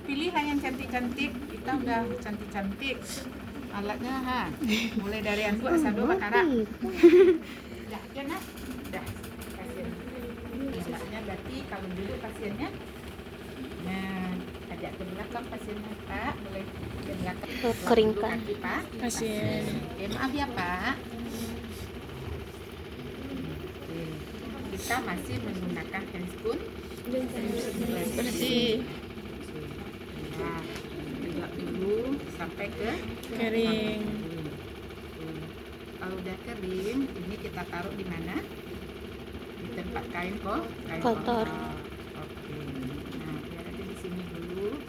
pilihlah yang cantik-cantik. Kita udah cantik-cantik alatnya mulai dari andu asado bakara. Dah aja nah. Dah pasien. Biasanya berarti kalau dulu pasiennya ajak ke belakang pasiennya Pak, boleh ke belakang. Keringkan kaki Pak. Pasien. Oke, maaf ya Pak. Oke. Kita masih menggunakan handscoon Bersih. Nah, tegak dulu sampai ke Kering. Kalau udah kering, ini kita taruh di mana? Di tempat kain kok? Kain Kotor. Oke. Nah, biar ada di sini dulu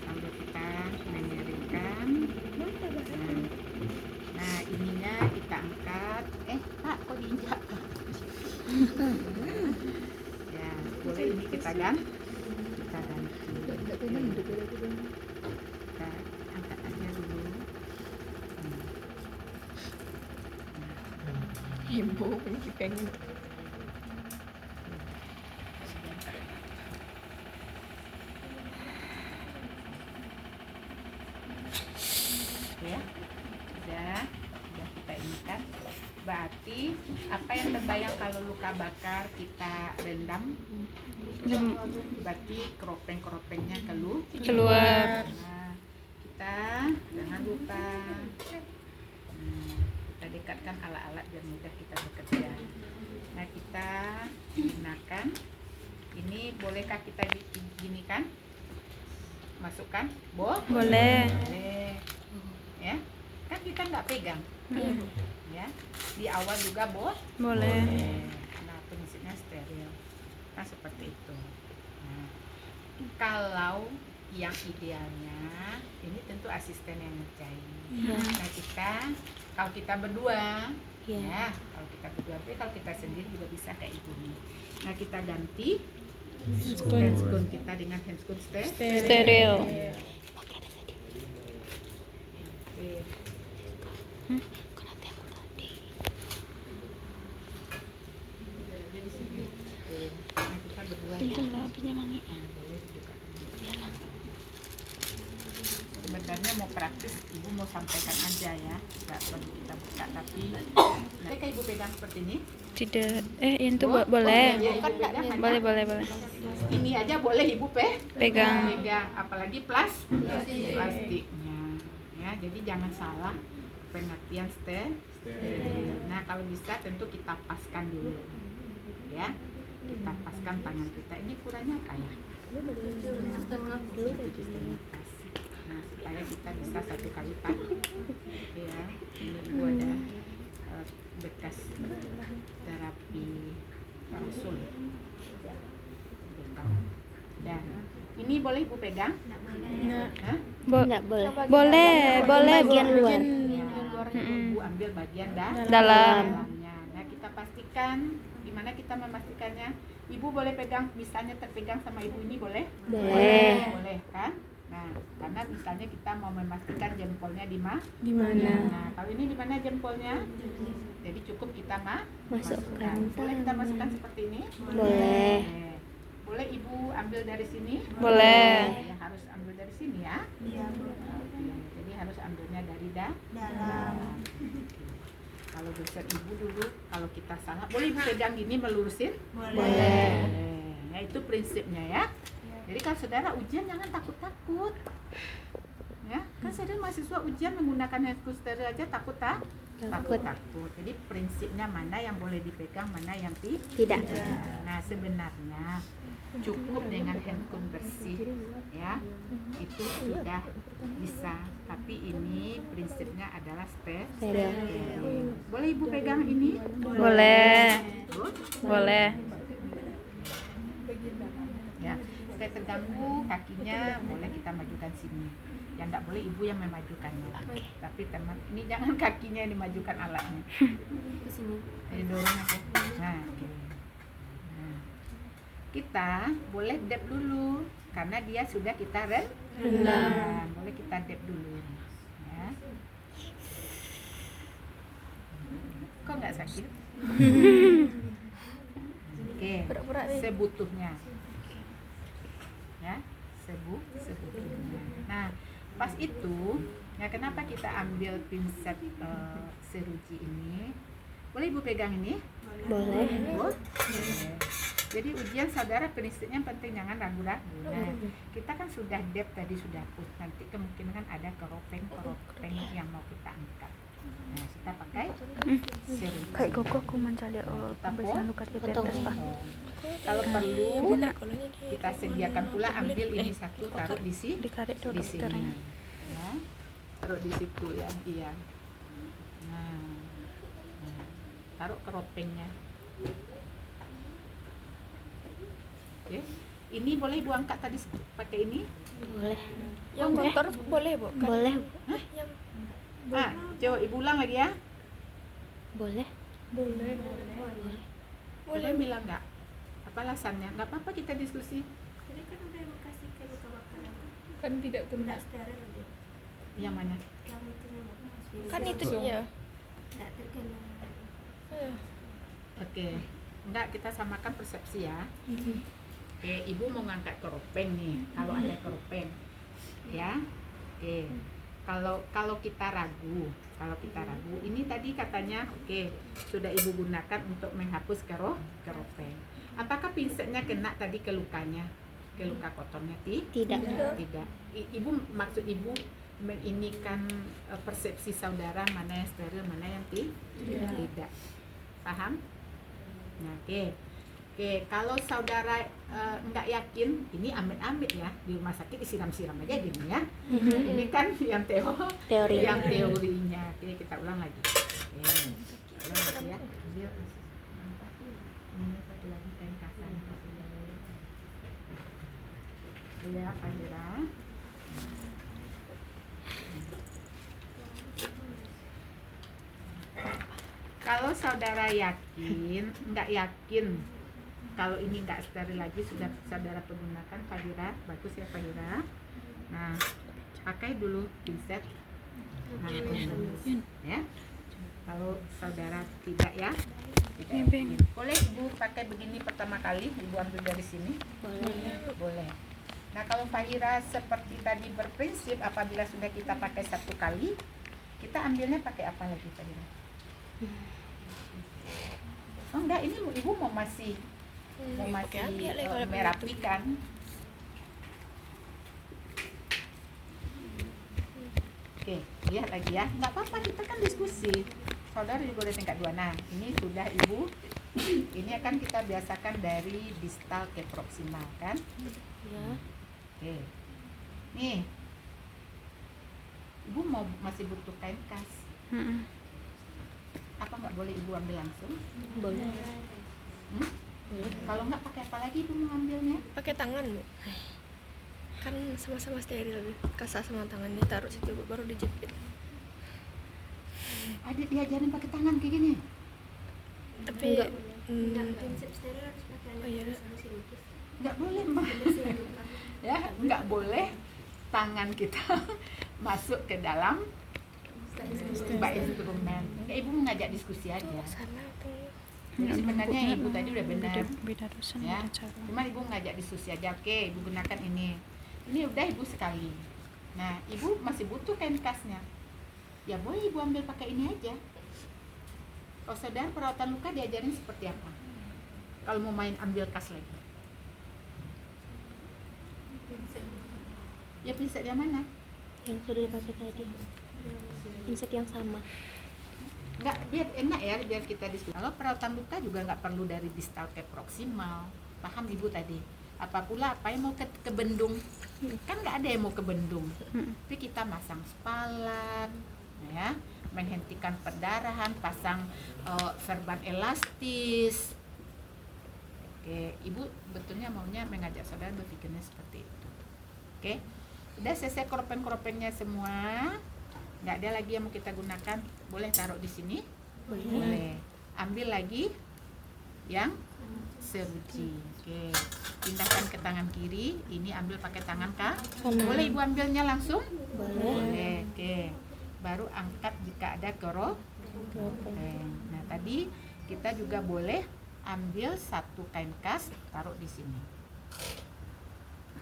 sambil kita mengeringkan. Nah, ininya kita angkat. Pak, kok diinjak? Ya, boleh ini kita ganti. Kita angkat aja dulu. Ibu punya pengen. Ya, sudah kita inikan. Berarti apa yang terbayang kalau luka bakar kita rendam? Berarti keropeng-keropengnya Keluar. Nah, kita jangan lupa kita dekatkan alat-alat biar mudah kita bekerja. Nah, kita gunakan ini, bolehkah kita ginikan? Masukkan? Boleh. Boleh. Ya, kan kita nggak pegang. Ya, di awal juga Boleh. Nah, prinsipnya steril. Nah, seperti itu. Nah, kalau yang idealnya ini tentu asisten yang ngerjain. Nah, kalau kita berdua, ya, kalau kita berdua, tapi kalau kita sendiri juga bisa kayak ibu nih. Nah, kita ganti handscoon kita dengan handscoon Steril. Oke. Nah, kita berdua ya. Sebenarnya mau praktis, ibu mau sampaikan aja ya, nggak perlu kita buka, tapi nanti kayak ibu pegang seperti ini. Tidak. Itu Oh, boleh. ya, ibu pegang aja. Boleh. Ini aja boleh ibu Pegang. apalagi plastiknya ya, jadi jangan salah pengertian steril. Nah, kalau bisa tentu kita paskan dulu ya, kita paskan tangan kita. Ini ukurannya kayak nah, supaya kita bisa satu kali pakai ya. Ini ibu ada bekas terapi rasul. Dan ini boleh ibu pegang? Hah? Nggak boleh. Boleh. Bagian luar. Ibu ambil bagian Dalam. dalamnya. Nah, kita pastikan, gimana kita memastikannya? Ibu boleh pegang, misalnya terpegang sama ibu ini boleh? Boleh kan? Nah, karena misalnya kita mau memastikan jempolnya di mana? Nah, kalau ini di mana jempolnya? Jadi cukup kita masukkan. Boleh kita masukkan seperti ini? Boleh. Boleh ibu ambil dari sini? Boleh. Ya, harus ambil dari sini ya? Iya. Jadi harus ambilnya dari dalam. Kalau besar ibu dulu, kalau kita salah, boleh ibu pegang gini melurusin? Boleh. Nah, itu prinsipnya ya. Jadi kalau saudara ujian jangan takut-takut. Ya, kan saudara mahasiswa ujian menggunakan handphone steril aja takut. Jadi prinsipnya mana yang boleh dipegang, mana yang tidak. Nah, sebenarnya cukup dengan handphone bersih ya, itu sudah bisa. Tapi ini prinsipnya adalah steril. Boleh ibu pegang ini? Boleh. Ya, saya terganggu kakinya, boleh kita majukan sini. Yang tidak boleh ibu yang memajukannya. Tapi teman, ini jangan kakinya yang dimajukan alatnya. Ke sini. Dorong aja. Nah, oke. Nah, kita boleh dep dulu karena dia sudah kita rendam. Boleh kita dep dulu. Ya. Kok nggak sakit? Oke, sebutuhnya. Ya, sebelumnya. Nah, pas itu, ya kenapa kita ambil pinset seruji ini? Boleh Ibu pegang ini? Boleh. Boleh. Jadi ujian saudara prinsipnya penting, jangan ragu-ragu. Nah, kita kan sudah dep tadi, sudah push. Nanti kemungkinan ada keropeng yang mau kita angkat. Nah, kita pakai seruji. Kayak koko aku mencari Kita luka di potong. tetes, Pak. Kalau perlu kita sediakan pula, ambil ini satu, taruh di sini. Dikaret Di dulu sini, caranya. ya. Taruh di situ ya, iya. Nah, taruh keropengnya. Oke, ini boleh Ibu angkat tadi pakai ini. Boleh. Yang kotor boleh, Bu? Kan? Boleh. Ah, coba Ibu ulang lagi ya. Boleh. Boleh bilang enggak? Apa alasannya? Enggak apa-apa, kita diskusi. Tadi kan udah kasih ke luka bakaran. Kan tidak kena. Enggak steril dia. Yang mana? Yang itu memang. Kan itu ya. Enggak terkena. Oke. Enggak, kita samakan persepsi ya. Oke, Ibu mau ngangkat keropeng nih. Kalau ada keropeng. Ya. Oke. Kalau kita ragu, ini tadi katanya oke, sudah Ibu gunakan untuk menghapus keropeng. Apakah pinsetnya kena tadi ke lukanya? Ke luka kotornya? Tidak. Tidak. Ibu maksud Ibu menginikan persepsi saudara mana yang steril, mana yang tidak. Paham? Nah, oke, kalau saudara nggak yakin, ini amit-amit ya, di rumah sakit disiram-siram aja gini ya. Ini kan yang Teori. yang teorinya. Oke, kita ulang lagi. Oke, ulang lagi ya. Ambil ini satu lagi kain kasan. Ya, Fadira. Kalau saudara yakin, nggak yakin, kalau ini nggak steril lagi, sudah saudara pergunakan Fadira, bagus ya Fadira. Nah, pakai dulu pinset. Nah, ya. Kalau saudara tidak ya, tidak yakin. Boleh Ibu pakai begini pertama kali, Ibu ambil dari sini. Boleh. Nah, kalau Fahira seperti tadi berprinsip, apabila sudah kita pakai satu kali, kita ambilnya pakai apa lagi Fahira? Oh enggak, ini Ibu mau masih merapikan. Oke, lihat lagi ya. Nggak apa-apa, kita kan diskusi. Saudara juga boleh tingkat 2. Nah, ini sudah Ibu. Ini akan kita biasakan dari distal ke proksimal kan? Ya. Oke. Nih. Ibu masih butuh kain kas. Apa nggak boleh Ibu ambil langsung? Boleh. Kalau nggak pakai apa lagi Ibu mengambilnya? Pakai tangan, Bu. Kan sama-sama steril, kasar sama tangan ditaruh situ, Bu, baru dijepit. Ada diajarin pakai tangan kayak gini. Tapi prinsip steril harus pakai. Oh iya. Nggak boleh Mbak. Ya, nggak boleh tangan kita masuk ke dalam bak instrumen. Ya, Ibu mengajak diskusi aja. Sana tuh. Jadi sebenarnya Ibu tadi udah benar. Beda dosen, Ya, beda cara. cuma Ibu ngajak diskusi aja. Oke, Ibu gunakan ini udah Ibu sekali. Nah, Ibu masih butuh kain kasnya, ya boleh Ibu ambil pakai ini aja. Kalau saudara perawatan luka diajarin seperti apa? Kalau mau main ambil kas lagi, ya pinset yang mana? Yang sudah dipakai tadi. Pinset yang sama. Nggak, biar enak ya, biar kita diskusi. Kalau perawatan luka juga nggak perlu dari distal ke proksimal. Paham Ibu tadi? Apa pula apa yang mau ke bendung? Kan nggak ada yang mau ke bendung. Tapi kita masang spalat, ya, menghentikan perdarahan, pasang serban elastis. Oke, Ibu betulnya maunya mengajak saudara berpikirnya seperti itu. Oke, udah selesai keropeng-keropengnya semua. Nggak ada lagi yang mau kita gunakan, boleh taruh di sini. Boleh. Ambil lagi yang seruji. Oke, pindahkan ke tangan kiri. Ini ambil pakai tangan kanan. Boleh Ibu ambilnya langsung? Boleh. Oke, baru angkat jika ada keropeng. Nah, tadi kita juga boleh ambil satu kain kas, taruh di sini.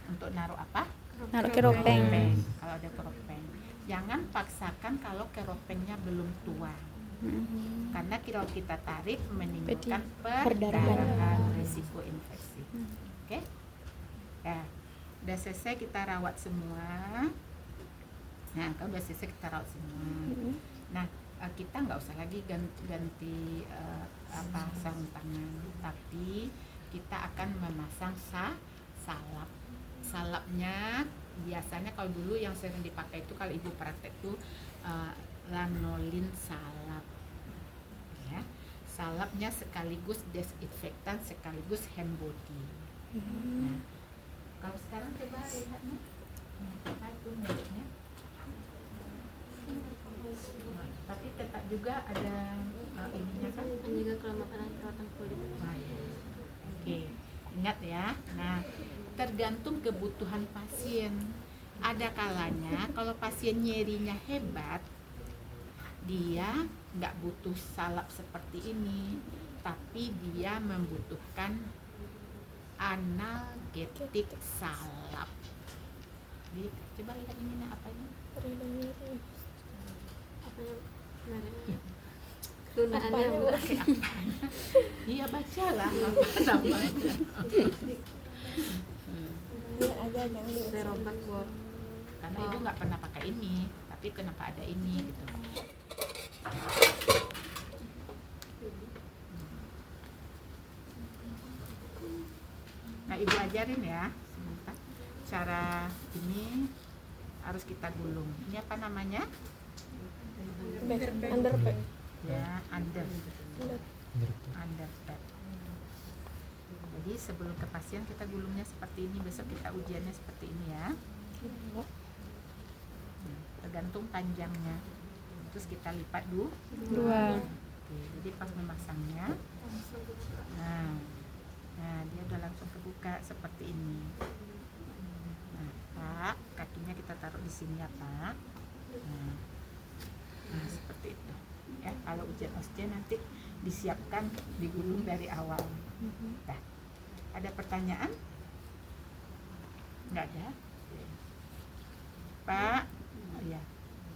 untuk naruh apa? Naruh keropeng. Kalau ada keropeng. Jangan paksakan kalau keropengnya belum tua. Karena kalau kita tarik menimbulkan perdarahan, risiko infeksi. Oke? Ya, udah selesai kita rawat semua. Nah, kalau udah selesai kita rawat semua. Nah, kita nggak usah lagi ganti sarung tangan, tapi kita akan memasang salap. Salapnya biasanya kalau dulu yang sering dipakai itu kalau ibu praktek itu lanolin salap. Ya, salapnya sekaligus desinfektan sekaligus hand body. Nah, kalau sekarang coba lihat nih, apa itu mereknya? Nah, tapi tetap juga ada ininya kan? Juga kalau makanan perawatan kulit. Oke, ingat ya. Nah, tergantung kebutuhan pasien. Ada kalanya kalau pasien nyerinya hebat, dia nggak butuh salap seperti ini, tapi dia membutuhkan analgetik salap. Jadi, coba lihat ini apa ini? Apa yang mereknya? Gunaannya Bu. Iya, bacalah apa namanya. Serobat Bu. Karena ibu nggak pernah pakai ini, tapi kenapa ada ini gitu. Nah, ibu ajarin ya sebentar. Cara ini harus kita gulung. Ini apa namanya? Underpack. Ya, underpad. Jadi sebelum ke pasien kita gulungnya seperti ini, besok kita ujiannya seperti ini ya. Tergantung panjangnya. Terus kita lipat dua. Oke, jadi pas memasangnya, nah dia udah langsung kebuka seperti ini. Nah, Pak, kakinya kita taruh di sini ya Pak. Nah, seperti itu. Ya, kalau ujian ostean nanti disiapkan digulung dari awal. Nah, ada pertanyaan? Nggak ada? Pak? Oh, ya.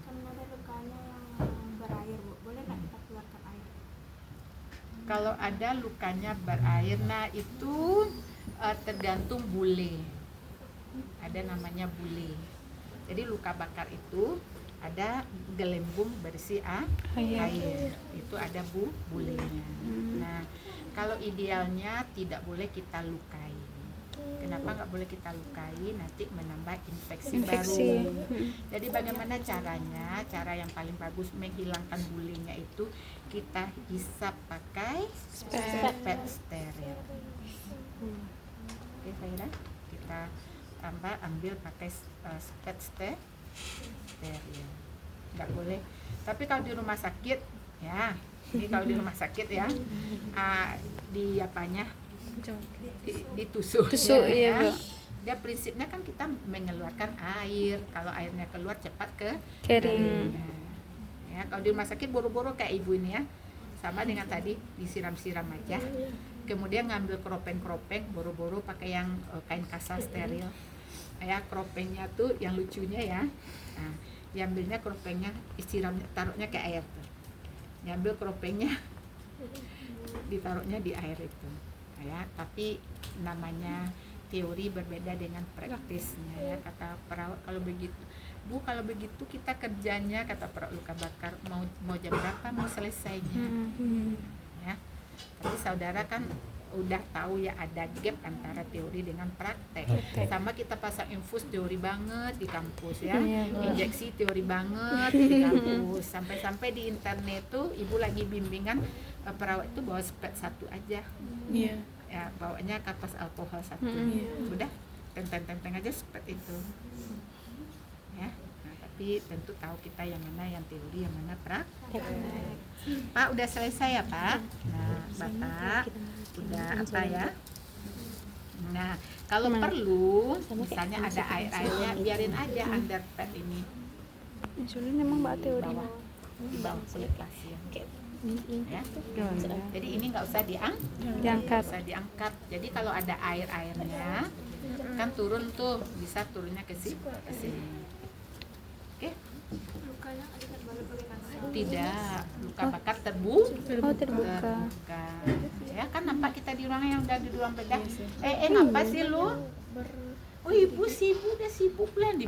Kan ada lukanya yang berair Bu, boleh nggak kita keluarkan air? Kalau ada lukanya berair, nah itu tergantung bule. Ada namanya bule. Jadi luka bakar itu ada gelembung berisi air. Itu ada bulenya. Nah, kalau idealnya tidak boleh kita lukai. Kenapa nggak boleh kita lukai? Nanti menambah infeksi. Baru. Jadi bagaimana caranya? Cara yang paling bagus menghilangkan bulenya itu kita hisap pakai spet steril. Oke, Faira, kita ambil pakai spet steril. Nggak boleh. Tapi kalau di rumah sakit, ya, ini kalau di rumah sakit ya, di apanya? Ditusuk Iya, Bu. Dia prinsipnya kan kita mengeluarkan air. Kalau airnya keluar cepat ke Kering. Ya, kalau di rumah sakit boro-boro kayak ibu ini ya, sama dengan tadi disiram-siram aja. Kemudian ngambil keropeng-keropeng, boro-boro pakai yang kain kasa steril. Ya, keropengnya tuh yang lucunya ya. Nah, diambilnya keropengnya, disiramnya, taruhnya ke air tuh. Diambil keropengnya, ditaruhnya di air itu. Ya, tapi namanya teori berbeda dengan praktisnya ya. Kata perawat kalau begitu, Bu, kalau begitu kita kerjanya, kata perawat luka bakar, mau jam berapa mau selesainya. Ya, tapi saudara kan udah tahu ya ada gap antara teori dengan praktek. Sama kita pasang infus teori banget di kampus ya, injeksi teori banget di kampus. Sampai-sampai di internet tuh ibu lagi bimbingan perawat itu bawa spet satu aja. Ya, bawanya kapas alkohol satu. Udah tenteng aja spet itu. Ya. Nah, tapi tentu tahu kita yang mana yang teori, yang mana praktek. Pak, udah selesai ya, Pak? Nah, Bapak udah apa ya? Nah, kalau perlu misalnya ada air-airnya, biarin aja underpad ini Insulin memang Mbak teori. di bawah kulit pasien. Ya. Jadi ini nggak usah Diangkat. usah diangkat. Jadi kalau ada air-airnya, kan turun tuh, bisa turunnya ke sini. Oke? Lukanya akibat baru bagaimana? Tidak, luka bakar Oh, terbuka. terbuka. Ya kan nampak kita di ruangan yang udah di ruang bedah. Ngapa sih lu? Oh ibu sibuk, udah sibuk lah di